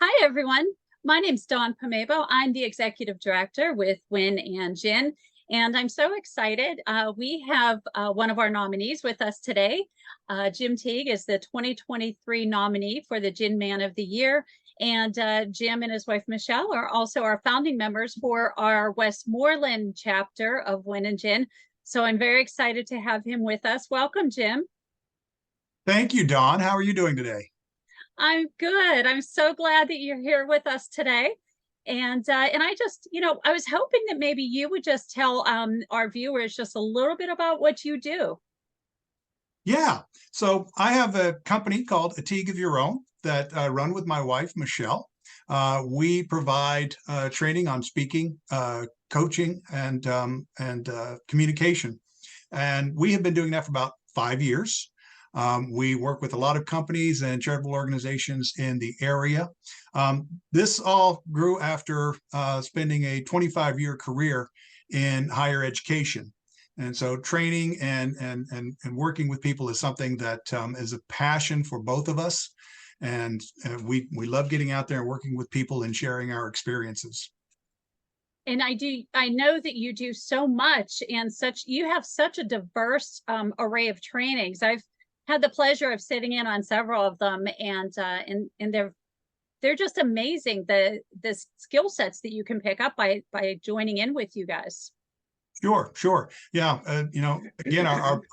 Hi, everyone. My name's Dawn Pomebo. I'm the executive director with Win and Gin, and I'm so excited. We have one of our nominees with us today. Jim Teague is the 2023 nominee for the Gin Man of the Year, and Jim and his wife Michelle are also our founding members for our Westmoreland chapter of Win and Gin. So I'm very excited to have him with us. Welcome, Jim. Thank you, Dawn. How are you doing today? I'm good. I'm so glad that you're here with us today. And I just, I was hoping that maybe you would just tell our viewers just a little bit about what you do. Yeah. So I have a company called A Teague of Your Own that I run with my wife, Michelle. We provide training on speaking, coaching, and communication. And we have been doing that for about 5 years. We work with a lot of companies and charitable organizations in the area. This all grew after spending a 25-year career in higher education. And so training and working with people is something that is a passion for both of us. And we love getting out there and working with people and sharing our experiences. And I know that you do so much and you have such a diverse array of trainings. I've had the pleasure of sitting in on several of them, and they're just amazing, the skill sets that you can pick up by joining in with you guys. Sure, sure. Yeah. Again, our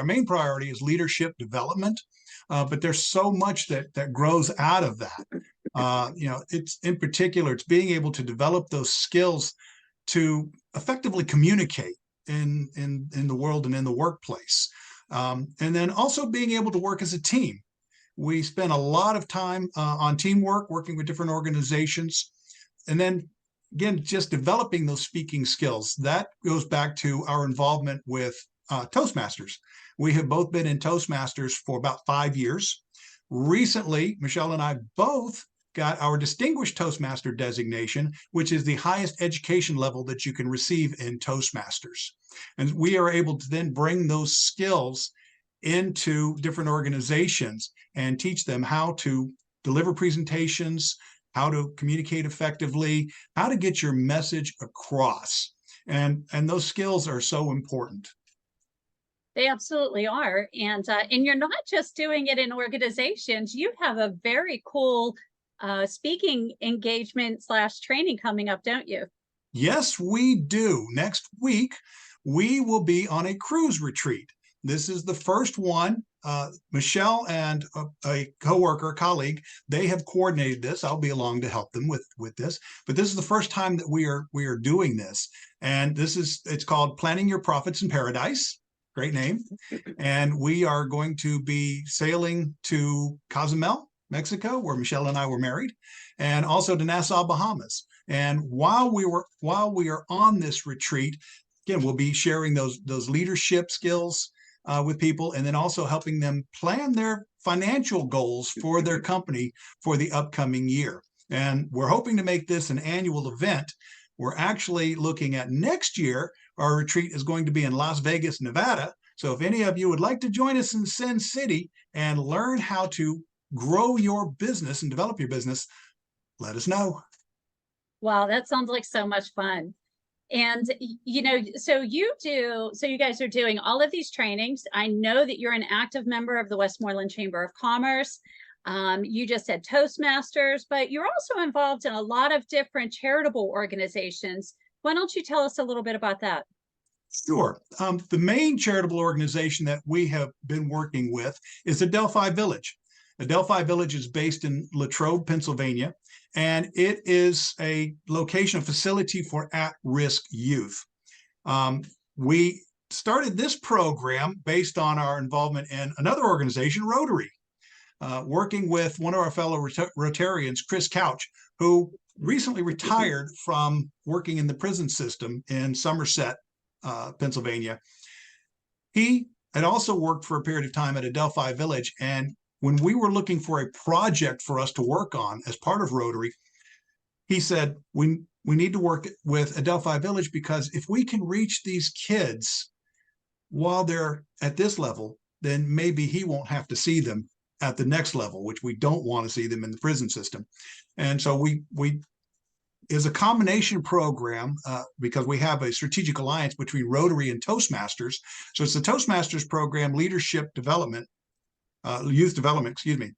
main priority is leadership development. But there's so much that grows out of that. It's in particular, it's being able to develop those skills to effectively communicate in the world and in the workplace. And then also being able to work as a team. We spend a lot of time on teamwork, working with different organizations. And then again, just developing those speaking skills. That goes back to our involvement with Toastmasters. We have both been in Toastmasters for about 5 years. Recently, Michelle and I both got our Distinguished Toastmaster designation, which is the highest education level that you can receive in Toastmasters. And we are able to then bring those skills into different organizations and teach them how to deliver presentations, how to communicate effectively, how to get your message across. And those skills are so important. They absolutely are. And you're not just doing it in organizations. You have a very cool speaking engagement slash training coming up, don't you? Yes, we do. Next week, we will be on a cruise retreat. This is the first one. Michelle and a coworker, colleague, they have coordinated this. I'll be along to help them with this. But this is the first time that we are doing this, and it's called Planning Your Profits in Paradise. Great name. And we are going to be sailing to Cozumel, Mexico, where Michelle and I were married, and also to Nassau, Bahamas. And while we are on this retreat, again, we'll be sharing those leadership skills with people, and then also helping them plan their financial goals for their company for the upcoming year. And we're hoping to make this an annual event. We're actually looking at next year. Our retreat is going to be in Las Vegas, Nevada. So if any of you would like to join us in Sin City and learn how to grow your business and develop your business, let us know. Wow, that sounds like so much fun. And so you guys are doing all of these trainings. I know that you're an active member of the Westmoreland Chamber of Commerce. You just said Toastmasters, but you're also involved in a lot of different charitable organizations. Why don't you tell us a little bit about that? Sure. The main charitable organization that we have been working with is Adelphi Village. Adelphi Village is based in Latrobe, Pennsylvania, and it is a location, a facility for at-risk youth. We started this program based on our involvement in another organization, Rotary, working with one of our fellow Rotarians, Chris Couch, who recently retired from working in the prison system in Somerset, Pennsylvania. He had also worked for a period of time at Adelphi Village, and when we were looking for a project for us to work on as part of Rotary, he said, we need to work with Adelphi Village, because if we can reach these kids while they're at this level, then maybe he won't have to see them at the next level, which we don't want to see them in the prison system. And so we is a combination program because we have a strategic alliance between Rotary and Toastmasters. So it's the Toastmasters program, leadership development, youth development, excuse me.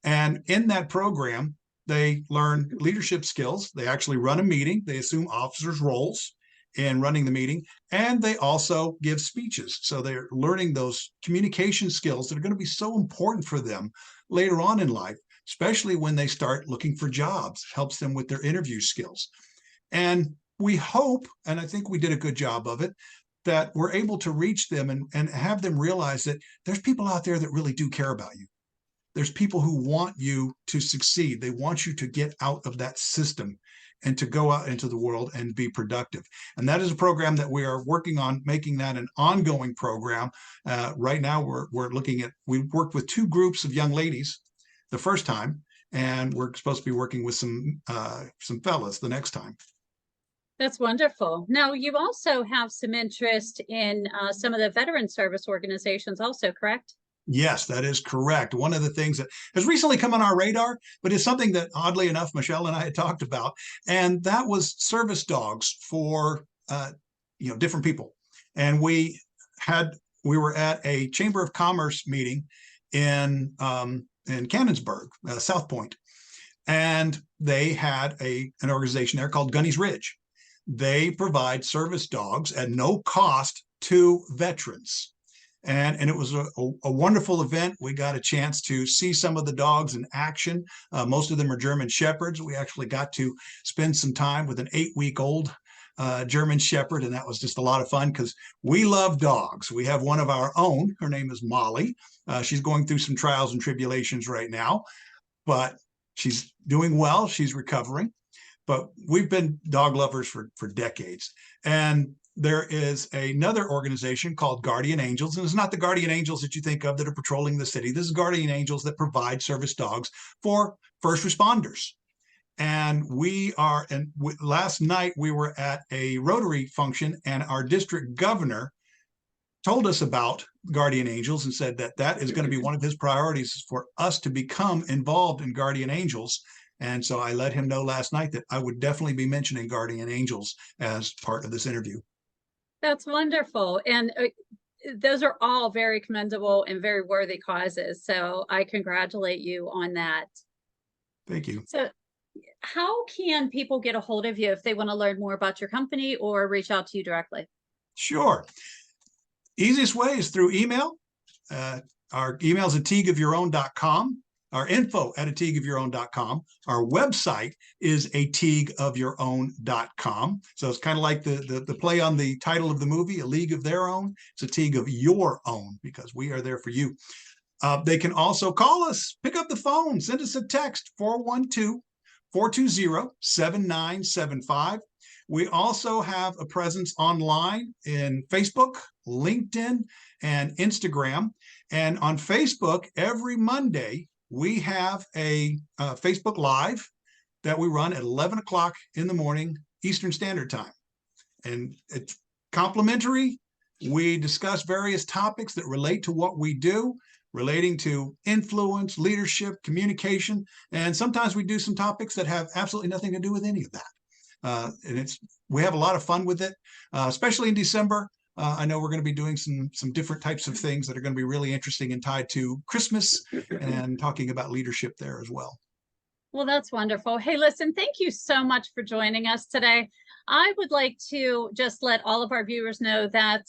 And in that program, they learn leadership skills. They actually run a meeting. They assume officers' roles in running the meeting, and they also give speeches. So they're learning those communication skills that are going to be so important for them later on in life, especially when they start looking for jobs. Helps them with their interview skills. And we hope, and I think we did a good job of it, that we're able to reach them and have them realize that there's people out there that really do care about you. There's people who want you to succeed. They want you to get out of that system and to go out into the world and be productive. And that is a program that we are working on making that an ongoing program. Right now, we're looking at, we worked with 2 groups of young ladies the first time, and we're supposed to be working with some fellas the next time. That's wonderful. Now, you also have some interest in some of the veteran service organizations also, correct? Yes, that is correct. One of the things that has recently come on our radar, but is something that oddly enough, Michelle and I had talked about, and that was service dogs for different people. And we were at a Chamber of Commerce meeting in Cannonsburg, South Point, and they had an organization there called Gunny's Ridge. They provide service dogs at no cost to veterans. And it was a wonderful event. We got a chance to see some of the dogs in action. Most of them are German Shepherds. We actually got to spend some time with an 8-week-old German Shepherd, and that was just a lot of fun because we love dogs. We have one of our own. Her name is Molly. She's going through some trials and tribulations right now, but she's doing well. She's recovering. But we've been dog lovers for decades. And there is another organization called Guardian Angels, and it's not the Guardian Angels that you think of that are patrolling the city. This is Guardian Angels that provide service dogs for first responders. And last night we were at a Rotary function, and our district governor told us about Guardian Angels and said that that is going to be one of his priorities for us to become involved in Guardian Angels. And so I let him know last night that I would definitely be mentioning Guardian Angels as part of this interview. That's wonderful. And those are all very commendable and very worthy causes. So I congratulate you on that. Thank you. So how can people get a hold of you if they want to learn more about your company or reach out to you directly? Sure. Easiest way is through email. Our email is at teagueofyourown.com. Our info at teagueofyourown.com. Our website is teagueofyourown.com. So it's kind of like the play on the title of the movie, A League of Their Own. It's a Teague of Your Own because we are there for you. They can also call us, pick up the phone, send us a text, 412-420-7975. We also have a presence online in Facebook, LinkedIn, and Instagram. And on Facebook, every Monday, we have a Facebook Live that we run at 11 o'clock in the morning, Eastern Standard Time. And it's complimentary. We discuss various topics that relate to what we do, relating to influence, leadership, communication. And sometimes we do some topics that have absolutely nothing to do with any of that. And we have a lot of fun with it, especially in December. I know we're going to be doing some different types of things that are going to be really interesting and tied to Christmas and talking about leadership there as well. Well, that's wonderful. Hey, listen, thank you so much for joining us today. I would like to just let all of our viewers know that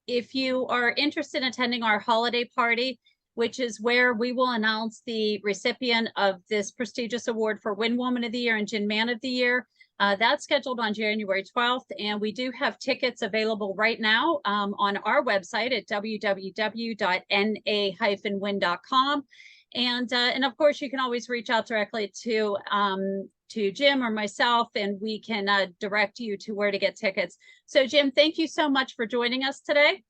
if you are interested in attending our holiday party, which is where we will announce the recipient of this prestigious award for Win Woman of the Year and Gin Man of the Year, that's scheduled on January 12th, and we do have tickets available right now on our website at www.na-win.com. And of course, you can always reach out directly to Jim or myself, and we can direct you to where to get tickets. So, Jim, thank you so much for joining us today.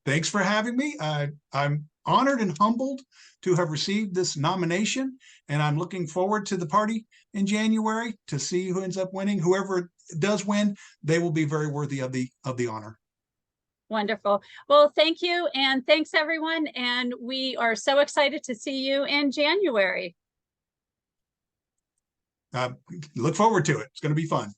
Thanks for having me. I'm honored and humbled to have received this nomination, and I'm looking forward to the party in January to see who ends up winning. Whoever does win, they will be very worthy of the honor. Wonderful. Well, thank you. And thanks, everyone. And we are so excited to see you in January. Look forward to it. It's going to be fun.